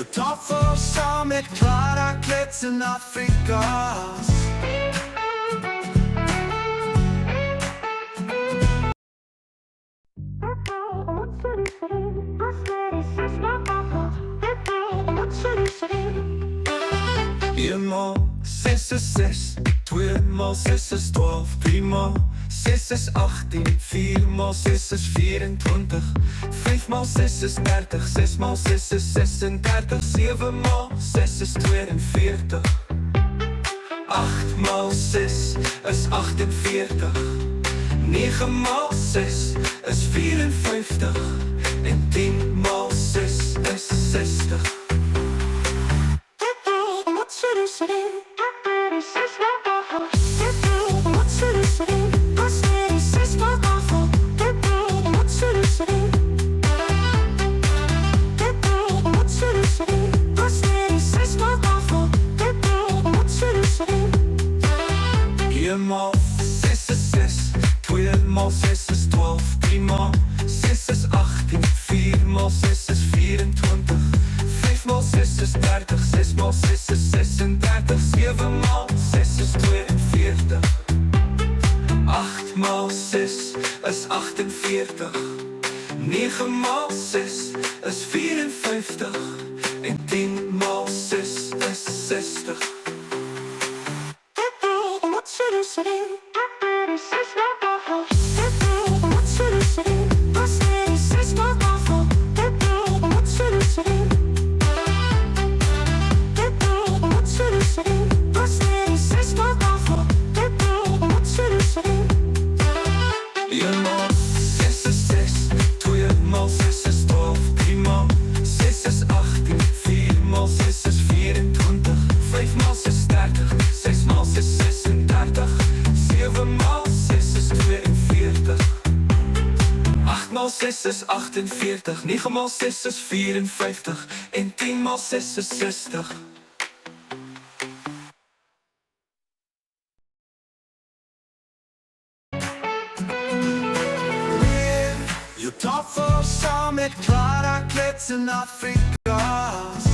Je tafel samen met Clara Klets in Afrikaans. Eenmaal 6 is 6, 2 maal 6 is 12, 3 maal 6 is 18, 4 maal 6 is 24, 5 maal 6 is 30, 6 maal 6 is 36, 7 maal 6 is 42, 8 maal 6 is 48, 9 maal 6 is 54 en 10 maal 6 is 60. Eenmaal 6 is 6, 2 maal 6 is 12, 3 maal 6 is 18, 4 maal 6 is 24, 5 maal 6 is 30, 6 maal 6 is 36, 7 maal 6 is 42, 8 maal 6 is 48, 9 maal 6 is 54 en 10 maal 6 is 60. Eenmaal 6 is 6, 2 maal 6 is 12, 3 maal 6 is 18, 4 maal 6 is 24, 5 maal 6 is 30, 6 maal 6 is 36, 7 maal 6 is 42, 8 maal 6 is 48, 9 maal 6 is 54 en 10 maal 6 is 60. Je tafel samen met Clara Klets in Afrikaans.